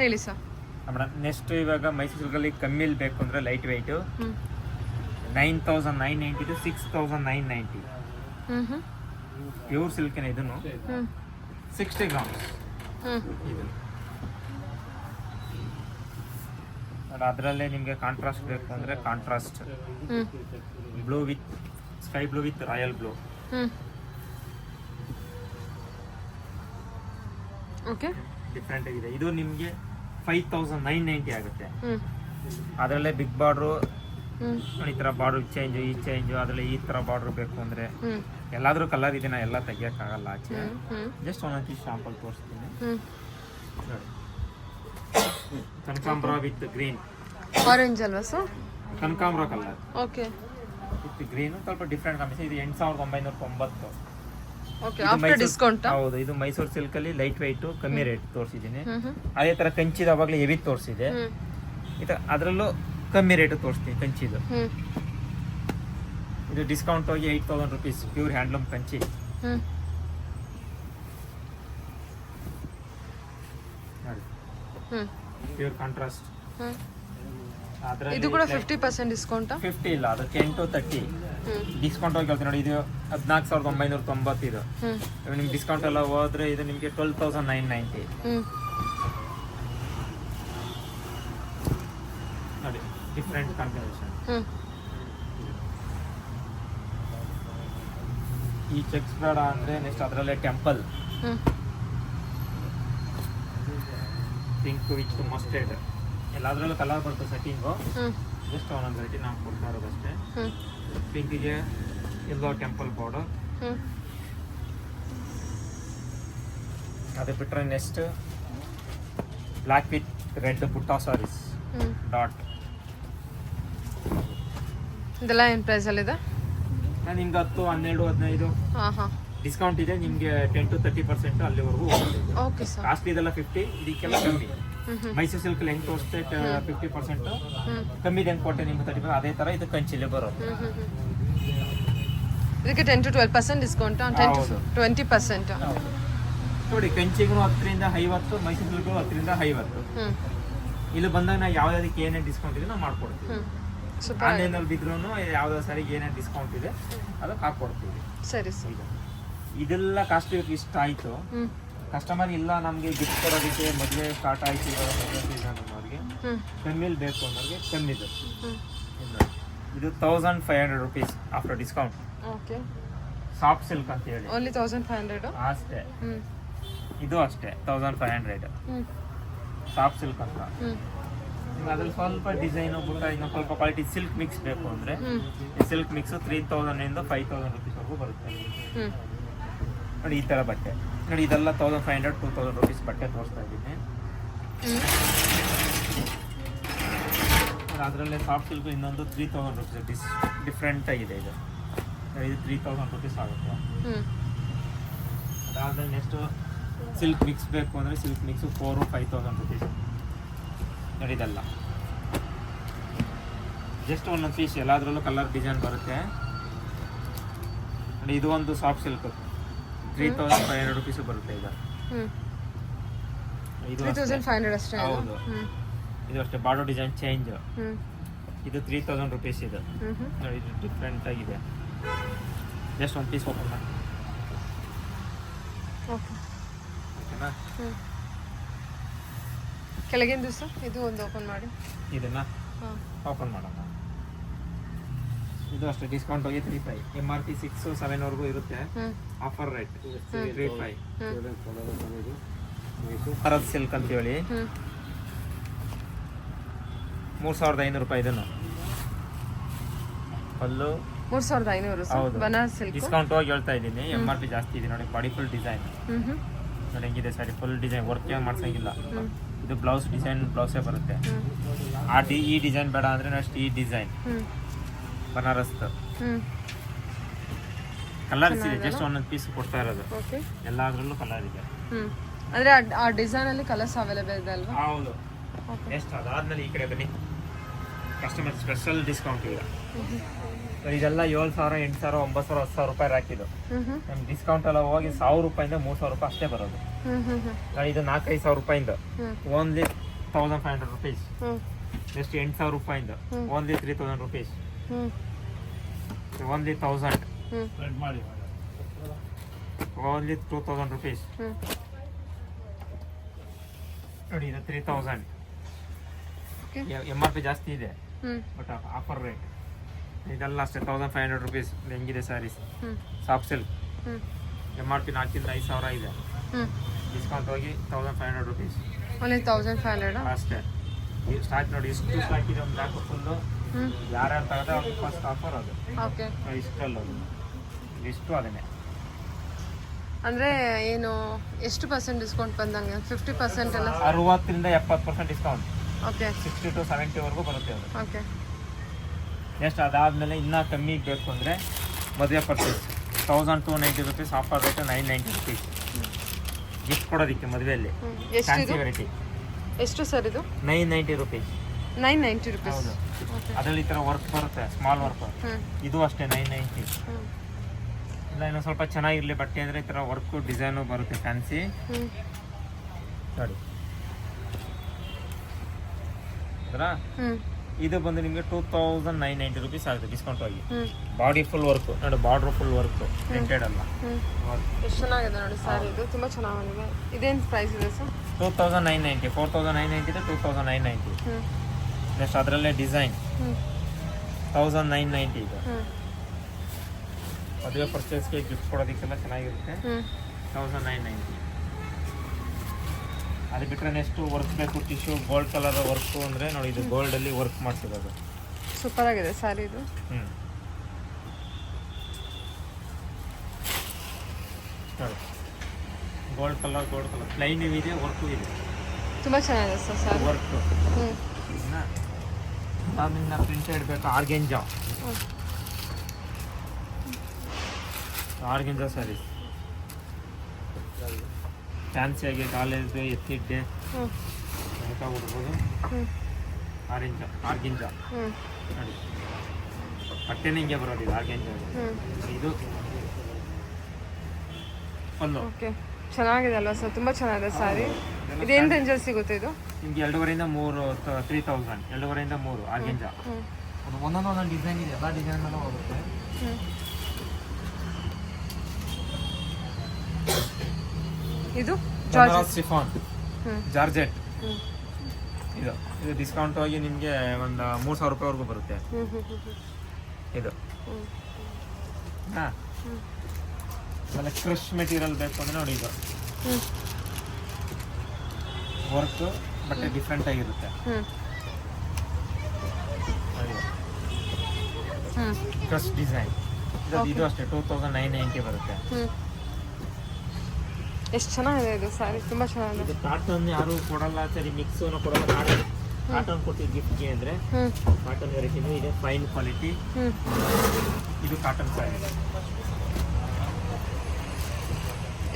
ಹೇಳಿ ಸರ್. ಮೇಡಮ್ ನೆಕ್ಸ್ಟ್ ಇವಾಗ ಮೈಸೂರು ಸಿಲ್ಕಲ್ಲಿ ಕಮ್ಮಿಲ್ ಬೇಕು ಅಂದ್ರೆ light weight hmm 9,990 to 6,990. Hmm hmm pure ಸಿಲ್ಕಿನ ಇದನ್ನು ಹ್ಮ್ 60 ಗ್ರಾಮ್ಸ್. ಹ್ಮ್ ಇದು ಅದರಲ್ಲೇ ನಿಮಗೆ ಕಾಂಟ್ರಾಸ್ಟ್ ಬೇಕು ಅಂದರೆ contrast hmm blue with sky blue with royal blue hmm okay different ಆಗಿದೆ. ಇದು ನಿಮಗೆ 5,990 ಆಗುತ್ತೆ. ಹ್ಮ್ ಅದರಲ್ಲೇ ಬಿಗ್ ಬಾರ್ಡ್ರು ಹ್ಮ್ ಈ ಥರ ಬಾರ್ಡ್ರ್ ಚೇಂಜು ಈ ಚೇಂಜು ಅದರಲ್ಲಿ ಈ ಥರ ಬಾರ್ಡ್ರ್ ಬೇಕು ಅಂದರೆ ಹ್ಮ್ ಎಲ್ಲಾದರೂ ಕಲರ್ ಇದೆ, ನಾ ಎಲ್ಲ ತೆಗಿಯೋಕ್ಕಾಗಲ್ಲ ಆಚೆ. ಹ್ಮ್ ಜಸ್ಟ್ ಒಂದೊಂದು ಪೀಸ್ ಶಾಂಪಲ್ ತೋರಿಸ್ತೀನಿ ಹ್ಮ್ ನೋಡಿ. ಕನಕಾಂಬ್ರ ವಿತ್ ಗ್ರೀನ್, ಆರೆಂಜ್ ಅಲ್ವಾ ಸರ್? ಕನಕಾಂಬ್ರ ಕಲರ್ ಓಕೆ ವಿತ್ ಗ್ರೀನ್ ಸ್ವಲ್ಪ ಡಿಫ್ರೆಂಟ್ ಕಾಂಬಿನೇಷನ್. ಇದು 8,990. Okay after discount. ಹೌದು, ಇದು ಮೈಸೂರು ಸಿಲ್ಕ್ ಅಲ್ಲಿ ಲೈಟ್ ವೈಟ್ ಕಮ್ಮಿ ರೇಟ್ ತೋರಿಸಿದ್ದೀನಿ. ಹ್ಮ್ ಹ್ಮ್ ಅದೇ ತರ ಕಂಚಿದ ಅವಾಗಲೇ ಹೆವಿ ತೋರಿಸಿದೆ. ಹ್ಮ್ ಅದರಲ್ಲೂ ಕಮ್ಮಿ ರೇಟ್ ತೋರಿಸ್ತೀನಿ ಕಂಚಿದು. ಹ್ಮ್ ಇದು ಡಿಸ್ಕೌಂಟ್ ಹೋಗಿ 8,000 ರುಪೀಸ್ ಪ್ಯೂರ್ ಹ್ಯಾಂಡ್ಲೂಮ್ ಕಂಚಿ. ಹ್ಮ್ ನೋಡಿ ಹ್ಮ್ ಪ್ಯೂರ್ ಕಾಂಟ್ರಾಸ್ಟ್. ಹ್ಮ್ ಅದರಲ್ಲಿ ಇದು ಕೂಡ 50% ಡಿಸ್ಕೌಂಟ್. 50 ಇಲ್ಲ, ಅದು 10 to 30 ಹ್ಮ್ ಡಿಸ್ಕೌಂಟ್ ಹೋಗಿ ಹೇಳ್ತೀನಿ ನೋಡಿ. ಇದು 14,990 ಇದು. ಹ್ಮ್ ನಿಮ್ಗೆ ಡಿಸ್ಕೌಂಟ್ ಎಲ್ಲ ಹೋದ್ರೆ ಇದು ನಿಮಗೆ 12,990 ಹ್ಮ್ ನೋಡಿ. Different combination. ಹ್ಮ್ ಈ ಚೆಕ್ಸ್ ಬೇಡ ಅಂದ್ರೆ ನೆಕ್ಸ್ಟ್ ಅದರಲ್ಲೇ temple hmm pink with mustard ಎಲ್ಲದರಲ್ಲೂ ಕಲರ್ ಬರುತ್ತೆ ಸೆಟ್ಟಿಂಗು. ಹ್ಮ್ ಜಸ್ಟ್ ಒಂದೊಂದು ವೆರೈಟಿ ನಾವು ಕೊಡ್ತಾ ಇರೋದಷ್ಟೇ. ಹ್ಮ್ ಪಿಂಕಿಗೆ ಎಲ್ಲೋ ಟೆಂಪಲ್ ಬಾರ್ಡರ್. ಹ್ಮ್ ಅದು ಬಿಟ್ಟರೆ ನೆಕ್ಸ್ಟ್ ಬ್ಲ್ಯಾಕ್ ವಿತ್ ರೆಡ್ ಬುಟ್ಟ ಸಾರೀಸ್ ಹ್ಮ್ ಡಾಟ್. ಇದೆಲ್ಲ ಏನು ಪ್ರೈಸಲ್ಲಿದೆ? ನಾನು ನಿಮ್ಗೆ 10, 12, 15 ಹಾಂ ಹಾಂ ಡಿಸ್ಕೌಂಟ್ ಇದೆ ನಿಮಗೆ 10 to 30% ಅಲ್ಲಿವರೆಗೂ ಹೋಗುತ್ತೆ. Okay sir. ಕಾಸ್ಟ್ಲಿ ಇದೆಲ್ಲ 50, ಇದಕ್ಕೆಲ್ಲ ಕಮ್ಮಿ. ಹ್ಮ್ ಹ್ಮ್ ಮೈಸೂರು ಸಿಲ್ಕ್ ಹೆಂಗೆ ತೋರಿಸ್ತೆ 50% ಹ್ಮ್ ಕಮ್ಮಿ ಹೆಂಗೆ ಕೊಟ್ಟೆ ನಿಮ್ಗೆ 30%, ಅದೇ ಥರ ಇದು ಕಂಚಿಲೆ ಬರೋದು. ಹ್ಮ್ ಹ್ಮ್ ಹ್ಮ್ ಇದಕ್ಕೆ 10 to 12% ಡಿಸ್ಕೌಂಟ್. 10 to ಹೌದು. 20%. ನೋಡಿ ಕಂಚಿಗೂ 10ರಿಂದ 50, ಮೈಸೂರು ಸಿಲ್ಕ್ಗೂ 10ರಿಂದ 50. ಹ್ಮ್ ಇಲ್ಲಿ ಬಂದಾಗ ನಾವು ಯಾವ್ದಕ್ಕೆ ಏನೇನು ಡಿಸ್ಕೌಂಟ್ ಇದೆ ನಾವು ಮಾಡ್ಕೊಡ್ತೀವಿ. ಹ್ಮ್ ಸೂಪರ್. ಆನ್ಲೈನಲ್ಲಿ ಬಿದ್ರೂ ಯಾವುದೋ ಸಾರಿಗೆ ಏನೇನು ಡಿಸ್ಕೌಂಟ್ ಇದೆ ಅದಕ್ಕೆ ಹಾಕ್ಕೊಡ್ತೀವಿ. ಸರಿ ಸರ್. ಈಗ ಇದೆಲ್ಲ ಕಾಸ್ಟ್ಲಿ ಇಷ್ಟ ಆಯಿತು. ಹ್ಮ್ ಕಸ್ಟಮರ್ ಇಲ್ಲ ನಮಗೆ ಗಿಫ್ಟ್ ಕೊಡೋದಕ್ಕೆ ಮದುವೆ ಸ್ಟಾರ್ಟ್ ಆಯ್ತು ಇವಾಗ ಮದುವೆ ಸೀಸನ್ ಅನ್ನೋರಿಗೆ ಹ್ಮ್ ಕಮ್ಮಿಲಿ ಬೇಕು ಅನ್ನೋರಿಗೆ ಕಮ್ಮಿದು. ಹ್ಮ್ ಇದು 1,500 rupees after discount. Okay soft silk ಅಂತ ಹೇಳಿ ಓನ್ಲಿ 1500. ಅಷ್ಟೇ. ಹ್ಮ್ ಇದು ಅಷ್ಟೇ 1,500 ಹ್ಮ್ ಸಾಫ್ಟ್ ಸಿಲ್ಕ್ ಅಂತ. ಹ್ಮ್ ಅದ್ರಲ್ಲಿ ಸ್ವಲ್ಪ ಡಿಸೈನ್ ಬಿಟ್ಟ ಇನ್ನೊಂದು ಸ್ವಲ್ಪ ಕ್ವಾಲಿಟಿ ಸಿಲ್ಕ್ ಮಿಕ್ಸ್ ಬೇಕು ಅಂದ್ರೆ ಸಿಲ್ಕ್ ಮಿಕ್ಸ್ 3000 ಇಂದ 5000 ರುಪೀಸ್ ವರೆಗೂ ಬರುತ್ತೆ ನೋಡಿ. ಈ ತರ ಬಟ್ಟೆ ನೋಡಿ, ಇದೆಲ್ಲ 1500 2000 ರುಪೀಸ್ ಬಟ್ಟೆ ತೋರಿಸ್ತಾ ಇದ್ದೀನಿ. ಅದರಲ್ಲೇ ಸಾಫ್ಟ್ ಸಿಲ್ಕ್ ಇನ್ನೊಂದು 3000 ರುಪೀಸ್ ಡಿಫ್ರೆಂಟ್ ಆಗಿದೆ. ಇದು 3000 ರುಪೀಸ್ ಆಗುತ್ತೆ. ಅದಾದ್ಮೇಲೆ ನೆಕ್ಸ್ಟ್ ಸಿಲ್ಕ್ ಮಿಕ್ಸ್ ಬೇಕು ಅಂದರೆ ಸಿಲ್ಕ್ ಮಿಕ್ಸ್ 4,000-5,000 ರುಪೀಸ್ ನೋಡಿ. ಇದೆಲ್ಲ ಜಸ್ಟ್ ಒಂದೊಂದು ಪೀಸ್ ಎಲ್ಲದರಲ್ಲೂ ಕಲರ್ ಡಿಸೈನ್ ಬರುತ್ತೆ ನೋಡಿ. ಇದು ಒಂದು ಸಾಫ್ಟ್ ಸಿಲ್ಕ್ 3,500 ರುಪೀಸ್ ಬರುತ್ತೆ. ಇದು 3500 ಅಷ್ಟೇ. ಹೌದು, ಇದು ಅಷ್ಟೇ. Border design change. ಇದು 3000 ರುಪೀಸ್. ಇದು ನೋಡಿ, ಇದು ಡಿಫ್ರೆಂಟ್ ಆಗಿದೆ. ಜಸ್ಟ್ ಒಂದು ಪೀಸ್ ಓಪನ್ ಮಾಡಿ. ಓಕೆನಾ? ಕೆಳಗಿನ ದಿವಸ ಇದು ಒಂದು ಓಪನ್ ಮಾಡಿ. ಇದನ್ನ ಓಪನ್ ಮಾಡೋಣ. ಇದು ಅಷ್ಟೇ ಡಿಸ್ಕೌಂಟ್ ಹೋಗಿ 35. MRP 6-7 ವರೆಗೂ ಇರುತ್ತೆ. Offer rate 35. ಭಾರತ್ ಸಿಲ್ಕ್ ಅಂತ ಹೇಳಿ 3,500 ರೂಪಾಯಿ. ಇದನ್ನು ಅಲ್ಲೂ 3,500 ಬನಾರಸ್ ಸಿಲ್ಕ್ ಡಿಸ್ಕೌಂಟ್ ಹೋಗಿ ಹೇಳ್ತಾ ಇದ್ದೀನಿ. MRP ಜಾಸ್ತಿ ಇದೆ ನೋಡಿ. ಬಾಡಿ ಫುಲ್ ಡಿಸೈನ್ ನೋಡಿ ಹೆಂಗಿದೆ. ಸಾರಿ ಫುಲ್ ಡಿಸೈನ್ ವರ್ಕ್ ಏನು ಮಾಡ್ಸಂಗಿಲ್ಲ. ಇದು ಬ್ಲೌಸ್ ಡಿಸೈನ್ ಬ್ಲೌಸೇ ಬರುತ್ತೆ. ಈ ಡಿಸೈನ್ ಬೇಡ ಅಂದ್ರೆ ನೆಕ್ಸ್ಟ್ ಈ ಡಿಸೈನ್ ಬನಾರಸ್ ಕಲರ್ಸ್ ಇದೆ. ಜಸ್ಟ್ ಒಂದೊಂದು ಪೀಸ್ ಕೊಡ್ತಾ ಇರೋದು. ಎಲ್ಲಾದ್ರಲ್ಲೂ ಕಲರ್ ಇದೆ. ಅಂದ್ರೆ ಆ ಡಿಸೈನ್ ಅಲ್ಲಿ ಕಲರ್ಸ್ ಅವೈಲೇಬಲ್ ಇದೆ ಅಲ್ವಾ? ಹೌದು. ನೆಕ್ಸ್ಟ್ ಅದಾದ್ಮೇಲೆ ಈ ಕಡೆ ಬನ್ನಿ. ಕಸ್ಟಮರ್ ಸ್ಪೆಷಲ್ ಡಿಸ್ಕೌಂಟ್ ಈಗ. ಇದೆಲ್ಲ 7,000 8,000 9,000 10,000 ರೂಪಾಯಿ ಹಾಕಿದ್ದು. ನಮ್ಗೆ ಡಿಸ್ಕೌಂಟ್ ಎಲ್ಲ ಹೋಗಿ 1,000 ರೂಪಾಯಿಂದ 3,000 ರೂಪಾಯಿ ಅಷ್ಟೇ ಬರೋದು. ಇದು 4,000-5,000 ರೂಪಾಯಿಂದ ಓನ್ಲಿ 1,500 ರುಪೀಸ್. ನೆಕ್ಸ್ಟ್ 8,000 ರೂಪಾಯಿಂದ only 3,000 rupees. Only 1,000 only 2,000 rupees ನೋಡಿ. ಇದು 3,000. MRP ಜಾಸ್ತಿ ಇದೆ ಬಟ್ ಆಫರ್ ರೇಟ್. ಇದೆಲ್ಲ ಅಷ್ಟೇ 1,500 ರುಪೀಸ್. ಹೆಂಗಿದೆ ಸ್ಯಾರೀಸ್ ಸಾಫ್ಟ್ ಸಿಲ್ಕ್. MRP 4,000-5,000 ಇದೆ. ಡಿಸ್ಕೌಂಟ್ ಹೋಗಿ 1,500 ರುಪೀಸ್. ಓನ್ಲಿ 1,500 ಅಷ್ಟೇ. ಸ್ಟಾಕ್ ನೋಡಿ, ಇಷ್ಟು ಸ್ಟಾಕ್ ಇದೆ. ಒಂದು ಬ್ಯಾಕ್ ಫುಲ್ಲು ಯಾರ್ಯಾರು ತಗದೆ ಅವ್ರಿಗೆ ಫಸ್ಟ್ ಆಫರ್ ಅದು. ಇಷ್ಟಲ್ಲ ಇಷ್ಟು ಅದನ್ನೇ. ಅಂದ್ರೆ ಏನು ಎಷ್ಟು ಪರ್ಸೆಂಟ್ ಡಿಸ್ಕೌಂಟ್ ಬಂದಂಗೆ? 50% ಎಲ್ಲ 60% 70% ಡಿಸ್ಕೌಂಟ್. ಓಕೆ. 60 to 70 ವರೆಗೂ ಬರುತ್ತೆ ಅದು. ಓಕೆ. ನೆಕ್ಸ್ಟ್ ಅದಾದಮೇಲೆ ಇನ್ನೂ ಕಮ್ಮಿ ಬೇಕು ಅಂದರೆ ಮದುವೆ purchase 1,290 rupees. Offer rate 990 rupees. Gift ಕೊಡೋದಕ್ಕೆ ಮದುವೆಯಲ್ಲಿ ಫ್ಯಾನ್ಸಿ ವೆರೈಟಿ. ಎಷ್ಟು ಸರ್ ಇದು? 990 ರುಪೀಸ್. 990 ರುಪೀಸ್. ಹೌದು. ಅದರಲ್ಲಿ ಈ ಥರ ವರ್ಕ್ ಬರುತ್ತೆ, ಸ್ಮಾಲ್ ವರ್ಕ್. ಇದು ಅಷ್ಟೇ 990. ಇಲ್ಲ ಇನ್ನೂ ಸ್ವಲ್ಪ ಚೆನ್ನಾಗಿರಲಿ ಬಟ್ಟೆ ಅಂದರೆ ಈ ಥರ ವರ್ಕು ಡಿಸೈನು ಬರುತ್ತೆ ಫ್ಯಾನ್ಸಿ ನೋಡಿ. ಅದರಾ ಇದು ಬಂದು ನಿಮಗೆ 2,990 ರುಪೀಸ್ ಆಗುತ್ತೆ ಡಿಸ್ಕೌಂಟ್ ಆಗಿ. ಬಾಡಿ ಫುಲ್ ವರ್ಕ್ ನೋಡಿ, ಬಾರ್ಡರ್ ಫುಲ್ ವರ್ಕ್ ಪ್ರಿಂಟೆಡ್ ಅಲ್ಲ. ಎಷ್ಟು ಚೆನ್ನಾಗಿದೆ ನೋಡಿ ಸ್ಯಾರಿ. ಇದು ತುಂಬಾ ಚೆನ್ನಾಗಿದೆ. ಇದೇನು ಪ್ರೈಸ್ ಇದೆ ಸರ್? 2,990. 4,990 ಇದೆ, 2,990. ನೆಕ್ಸ್ಟ್ ಅದರಲ್ಲೇ ಡಿಸೈನ್ 1,990 ಇದೆ. ಮದುವೆ ಪರ್ಚೇಸ್ಗೆ ಗಿಫ್ಟ್ ಕೊಡೋದಕ್ಕೆಲ್ಲ ಚೆನ್ನಾಗಿರುತ್ತೆ. 1,990. ಅದು ಬಿಟ್ಟರೆ ನೆಕ್ಸ್ಟ್ ವರ್ಕ್ ಬೇಕು, ಟಿಶ್ಯೂ ಗೋಲ್ಡ್ ಕಲರ್ ವರ್ಕು ಅಂದರೆ ನೋಡಿ, ಇದು ಗೋಲ್ಡಲ್ಲಿ ವರ್ಕ್ ಮಾಡಿಸಿರೋದು. ಸೂಪರ್ ಆಗಿದೆ ಸ್ಯಾರಿ ಇದು. ನೋಡಿ ಗೋಲ್ಡ್ ಕಲರ್ ಪ್ಲೈನ್ ಇದೆ, ವರ್ಕು ಇದೆ. ತುಂಬ ಚೆನ್ನಾಗಿದೆ ಸರ್ ಸ್ಯಾರಿ ವರ್ಕು. ಅದಾದ್ರಿಂದ ಪ್ರಿಂಟೆಡ್ ಬೇಕು. ಆರ್ಗೆಂಜಾ ಸ್ಯಾರೀಸ್ ಫ್ಯಾನ್ಸಿಯಾಗಿ ಕಾಲೇಜ್ ಎತ್ತಿಡ್ಡೆ ಬೇಕಾಗ್ಬಿಡ್ಬೋದು. ಆರ್ಗೆಂಜಾ ನೋಡಿ, ಬಟ್ಟೆನೇ ಹಿಂಗೆ ಬರೋದಿಲ್ಲ ಆರ್ಗೆಂಜಾ. ಇದು ಒಂದು ಓಕೆ, ಚೆನ್ನಾಗಿದೆ ಅಲ್ವಾ ಸರ್? ತುಂಬ ಚೆನ್ನಾಗಿದೆ ಸ್ಯಾರಿ. ಇದೇನು ರೇಂಜಲ್ಲಿ ಸಿಗುತ್ತೆ ಇದು? ನಿಮ್ಗೆ 2,500 3,000 2,500 3 ಆರ್ಗೆಂಜಾ. ಒಂದೊಂದು ಡಿಸೈನ್ ಇದೆ, ಎಲ್ಲ ಡಿಸೈನ್ ಎಲ್ಲ ಹೋಗುತ್ತೆ. ಇದು ಸಿಫಾನ್ ಜಾರ್ಜೆಟ್. ಇದು ಡಿಸ್ಕೌಂಟ್ ಹೋಗಿ ನಿಮಗೆ ಒಂದು 3,000 ರೂಪಾಯಿವರೆಗೂ ಬರುತ್ತೆ. ಇದು ಹಾಂ. ಆಮೇಲೆ ಕ್ರಶ್ ಮೆಟೀರಿಯಲ್ ಬೇಕು ಅಂದರೆ ನೋಡಿ, ಇದು ವರ್ಕ್ ಬಟ್ಟೆ ಡಿಫ್ರೆಂಟ್ ಆಗಿರುತ್ತೆ. ಹ್ಮ್ ಫಸ್ಟ್ ಡಿಸೈನ್ ಇದು ಅಷ್ಟೇ 2990 ಬರುತ್ತೆ. ಎಷ್ಟು ಚೆನ್ನಾಗಿದೆ ಇದು ಸ್ಯಾರಿ, ತುಂಬಾ ಚೆನ್ನಾಗಿದೆ. ಇದು ಕಾಟನ್ ಯಾರು ಕೊಡಲ್ಲ, ಸರಿ ಮಿಕ್ಸ್ ಕೊಡಲ್ಲ, ಕಾಟನ್ ಕೊಟ್ಟಿದ್ದು ಗಿಫ್ಟ್ಗೆ ಅಂದ್ರೆ ಕಾಟನ್ ವೆರೈಟಿನೂ ಇದೆ, ಫೈನ್ ಕ್ವಾಲಿಟಿ. ಇದು ಕಾಟನ್ ಸ್ಯಾರಿ.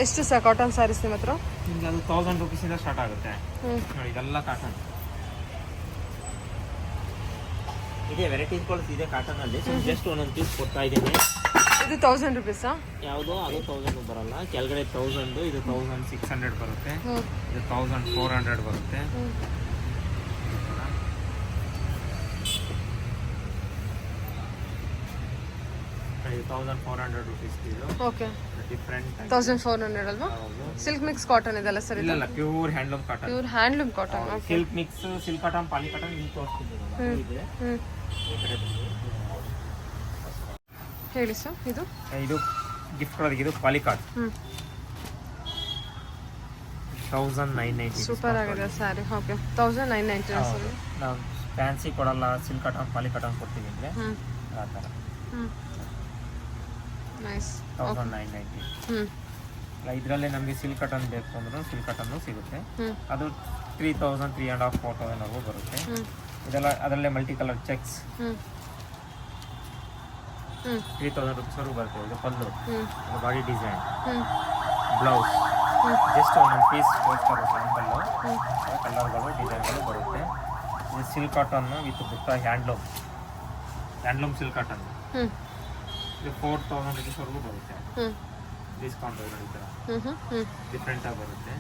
ಎಷ್ಟು ಸರ್ ಕಾಟನ್ ಸ್ಯಾರೀಸ್ ನಿಮ್ಮ ಹತ್ರ? ನಿಮ್ಗೆ ಅದು 1000 ರೂಪೀಸಿಂದ ಸ್ಟಾರ್ಟ್ ಆಗುತ್ತೆ ನೋಡಿ. ಇದೆಲ್ಲ ಕಾಟನ್ ಇದೆ, ವೆರೈಟೀಸ್ ಇದೆ ಕಾಟನ್ ಅಲ್ಲಿ. ಜಸ್ಟ್ ಒಂದೊಂದು ಪೀಸ್ ಕೊಡ್ತಾ ಇದ್ದೀನಿ. ಇದು 1000 ರೂಪೀಸಾ? ಯಾವುದೋ ಅದು 1000 ಬರಲ್ಲ, ಕೆಳಗಡೆ 1000, ಇದು 1600 ಬರುತ್ತೆ, ಇದು 1400 ಬರುತ್ತೆ. ಇದು 1400 ರೂಪೀಸ್. ಇದು ಓಕೆ, ಡಿಫ್ರೆಂಟ್ 1400 ಅಲ್ವಾ? ಸಿಲ್ಕ್ ಮಿಕ್ಸ್ ಕಾಟನ್ ಇದೆಲ್ಲ ಸರ್? ಇಲ್ಲ, pure handloom cotton. Pure handloom cotton. Silk mix, silk cotton, poly cotton ಇಲ್ಲಿ ತೋರಿಸ್ತಿದ್ದೀವಿ. ಹೇಳಿ ಸರ್. ಇದು ಗಿಫ್ಟ್ ಕೊಡೋದಕ್ಕೆ ಇದು ಪಾಲಿ ಕಾಟನ್ 1990. ಸೂಪರ್ ಆಗಿದೆ ಸ್ಯಾರಿ. Okay, 1990 sir. ನಾವು ಫ್ಯಾನ್ಸಿ ಕೊಡಲ್ಲ, ಸಿಲ್ಕ್ ಕಾಟನ್ ಪಾಲಿ ಕಾಟನ್ ಕೊಡ್ತೀವಿ ಅಂದ್ರೆ ಆ ಥರ. ನೈಸ್. 1990. ಇದರಲ್ಲೇ ನಮಗೆ ಸಿಲ್ಕ್ ಕಾಟನ್ ಬೇಕು ಅಂದ್ರೂ ಸಿಲ್ಕ್ ಕಾಟನ್ನು ಸಿಗುತ್ತೆ. ಅದು 3000, 3,500, 4,000 ವರೆಗೂ ಬರುತ್ತೆ. ಇದೆಲ್ಲ ಅದರಲ್ಲೇ ಮಲ್ಟಿ ಕಲರ್ ಚೆಕ್ಸ್ 3000 ರೂಪೀಸ್ ವರೆಗೂ ಬರುತ್ತೆ. ಇದು ಪಲ್ಲು, ಬಾಡಿ ಡಿಸೈನ್, ಬ್ಲೌಸ್, ಜಸ್ಟ್ ಒಂದೊಂದು ಪೀಸ್ ತೋರಿಸ್ತಾರೆ ಸ್ಯಾಂಪಲ್ಲು. ಕಲರ್ಗಳು, ಡಿಸೈನ್ಗಳು ಬರುತ್ತೆ. ಇದು ಸಿಲ್ಕ್ ಕಾಟನ್ ವಿತ್ ಬುಟ್ಟ ಹ್ಯಾಂಡ್ಲೂಮ್ ಸಿಲ್ಕ್ ಕಾಟನ್. ಇದು 4000 ರೂಪೀಸ್ ವರೆಗೂ ಬರುತ್ತೆ. ಡಿಸ್ಕೌಂಟ್ ಈ ಥರ ಡಿಫ್ರೆಂಟ್ ಆಗಿ ಬರುತ್ತೆ.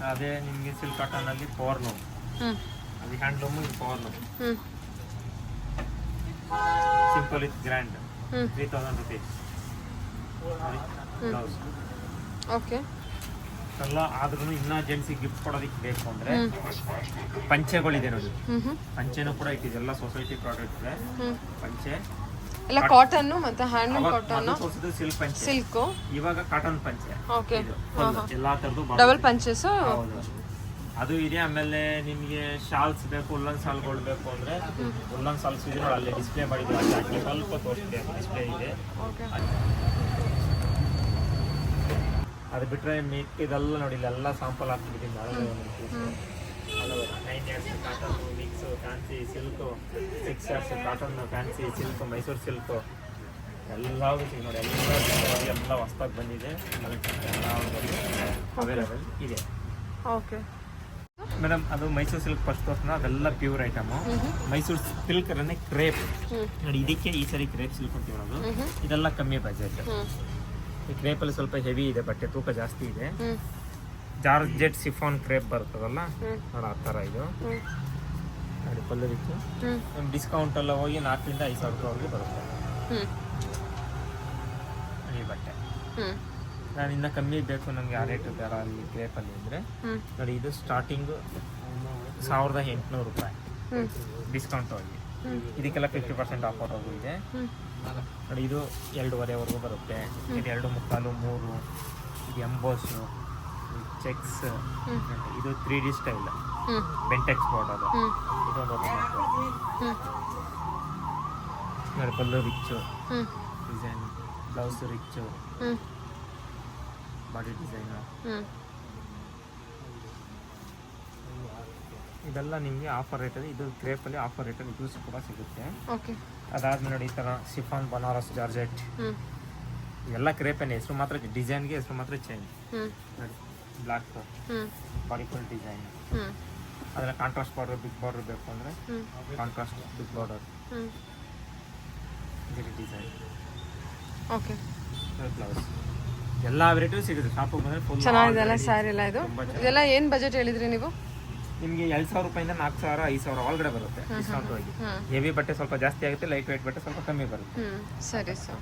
ಅದೇ ನಿಮಗೆ ಸಿಲ್ಕ್ ಕಾಟನ್ ಅಲ್ಲಿ ಪವರ್ಲೂಮ್, ಅದು ಹ್ಯಾಂಡ್ಲೂಮ್, ಇದು powerloom. Simple with grand 3000 rupees blouse. Okay. ಎಲ್ಲ ಆದ್ರೂ ಇನ್ನ ಜೆಂಟ್ಸಿಗೆ ಗಿಫ್ಟ್ ಕೊಡೋದಕ್ಕೆ ಬೇಕು ಅಂದ್ರೆ ಪಂಚೆಗಳಿದೆ ನೋಡಿ. ಪಂಚೆನೂ ಕೂಡ ಇಟ್ಟಿದೆ, ಎಲ್ಲ ಸೊಸೈಟಿ ಪ್ರಾಡಕ್ಟ್ ಇದೆ. ಪಂಚೆ ಎಲ್ಲ ಕಾಟನ್ ಮತ್ತೆ ಹ್ಯಾಂಡ್ಲೂಮ್ ಕಾಟನ್, ಸಿಲ್ಕ್ ಪಂಚೆ, ಸಿಲ್ಕ್, ಇವಾಗ ಕಾಟನ್ ಪಂಚೆ. ಓಕೆ, ಎಲ್ಲಾ ತರದ್ದು ಡಬಲ್ ಪಂಚೆಸ್ ಅದು ಇದೆ. ಆಮೇಲೆ ನಿಮಗೆ ಶಾಲ್ಸ್ ಬೇಕು, ಉಲ್ಲನ್ ಸಾಲ್ಗಳು ಬೇಕು ಅಂದ್ರೆ ಉಲ್ಲನ್ ಸಾಲ್ಸ್ ಇದೆ ನೋಡಿ, ಅಲ್ಲಿ ಡಿಸ್ಪ್ಲೇ ಮಾಡಿದ್ದೀವಿ. ಅಲ್ಲಿ ಸ್ವಲ್ಪ ತೋರಿಸ್ತೀವಿ, ಡಿಸ್ಪ್ಲೇ ಇದೆ. ಅದು ಬಿಟ್ರೆ ಇದೆಲ್ಲ ನೋಡಿ, ಇಲ್ಲೆಲ್ಲ ಸಾಂಪಲ್ ಹಾಕ್ಬಿಟ್ಟಿದ್ದೀನಿ. 9 yards cotton mix, fancy silk, 6 yards cotton, fancy silk, Mysuru silk, ಎಲ್ಲವೂ ನೋಡಿ. ಎಲ್ಲ ಹೊಸದಾಗಿ ಬಂದಿದೆ, ಅವೈಲೇಬಲ್ ಇದೆ. ಓಕೆ ಮೇಡಮ್, ಅದು ಮೈಸೂರು ಸಿಲ್ಕ್ ಫಸ್ಟ್ ತೋರಿಸ್ನ, ಅದೆಲ್ಲ ಪ್ಯೂರ್ ಐಟಮು. ಮೈಸೂರು ಸಿಲ್ಕ್ ರನ್ನೇ ಕ್ರೇಪ್ ನೋಡಿ. ಇದಕ್ಕೆ ಈ ಸರಿ ಕ್ರೇಪ್ ಸಿಲ್ಕ್ ಅಂತ ಹೇಳೋದು. ಇದೆಲ್ಲ ಕಮ್ಮಿ ಬಜೆಟ್. ಈ ಕ್ರೇಪಲ್ಲಿ ಸ್ವಲ್ಪ ಹೆವಿ ಇದೆ, ಬಟ್ಟೆ ತೂಕ ಜಾಸ್ತಿ ಇದೆ. ಜಾರ್ಜೆಟ್ ಸಿಫಾನ್ ಕ್ರೇಪ್ ಬರ್ತದಲ್ಲ ನೋಡಿ, ಆ ಥರ ಇದು ನೋಡಿ. ಪಲ್ಲವಿತ್ತು ಡಿಸ್ಕೌಂಟ್ ಎಲ್ಲ ಹೋಗಿ 4,000 to 5,000 ರೂಪಾಯಿವರೆಗೂ ಬರುತ್ತೆ ಈ ಬಟ್ಟೆ. ನಾನು ಇನ್ನು ಕಮ್ಮಿ ಬೇಕು ನನಗೆ, ಆ ರೇಟ್ ಬೇಡ ಅಲ್ಲಿ ಕ್ರೇಪಲ್ಲಿ ಅಂದರೆ ನೋಡಿ. ಇದು ಸ್ಟಾರ್ಟಿಂಗ್ 1800 ರೂಪಾಯಿ ಡಿಸ್ಕೌಂಟ್ ಹೋಗಿ. ಇದಕ್ಕೆಲ್ಲ 50% ಆಫರ್ ಹೋಗು ಇದೆ ನೋಡಿ. ಇದು 2,500 ಬರುತ್ತೆ. ಇದು 2.25, 3. ಇದು ಎಂಬೋಸು, ಚೆಕ್ಸ್, ಇದು 3D ಸ್ಟೈಲ್ ಬೆಂಟೆಕ್ಸ್ ಬಾರ್ಡರ್. ಇದೊಂದು ನೋಡಿ. Pallu rich design, blouse rich, body design. ಇದೆಲ್ಲ ನಿಮಗೆ ಆಫರ್ ರೇಟಲ್ಲಿ, ಇದು ಕ್ರೇಪಲ್ಲಿ ಆಫರ್ ರೇಟಲ್ಲಿ ಇದು ಕೂಡ ಸಿಗುತ್ತೆ. ಅದಾದ್ಮೇಲೆ ನೋಡಿ, ಈ ಥರ ಸಿಫಾನ್, ಬನಾರಸ್, ಜಾರ್ಜೆಟ್, ಎಲ್ಲ ಕ್ರೇಪೇನೆ. ಹೆಸರು ಮಾತ್ರ, ಡಿಸೈನ್ಗೆ ಹೆಸರು ಮಾತ್ರ ಚೇಂಜ್ ನೋಡಿ. Black body full design. ಅದರ ಕಾಂಟ್ರಾಸ್ಟ್ ಬಾರ್ಡರ್, ಬಿಗ್ ಬಾರ್ಡರ್ ಬೇಕು ಅಂದರೆ contrast big border design. Okay, blouse ಎಲ್ಲ ವೆರೈಟಿ ಸಿಗುತ್ತೆ ಶಾಪಿಗೆ ಬಂದರೆ. ಫುಲ್ ಚೆನ್ನಾಗಿದೆಲ್ಲ ಸ್ಯಾರಿ ಎಲ್ಲ. ಇದೆಲ್ಲ ಏನು ಬಜೆಟ್ ಹೇಳಿದ್ರಿ ನೀವು? ನಿಮಗೆ 2,000 ರೂಪಾಯಿಂದ 4,000, 5,000 ಒಳಗಡೆ ಬರುತ್ತೆ ಡಿಸ್ಕೌಂಟ್ ಹೋಗಿ. ಹೆವಿ ಬಟ್ಟೆ ಸ್ವಲ್ಪ ಜಾಸ್ತಿ ಆಗುತ್ತೆ, ಲೈಟ್ ವೇಟ್ ಬಟ್ಟೆ ಸ್ವಲ್ಪ ಕಮ್ಮಿ ಬರುತ್ತೆ. ಸರಿ ಸರ್.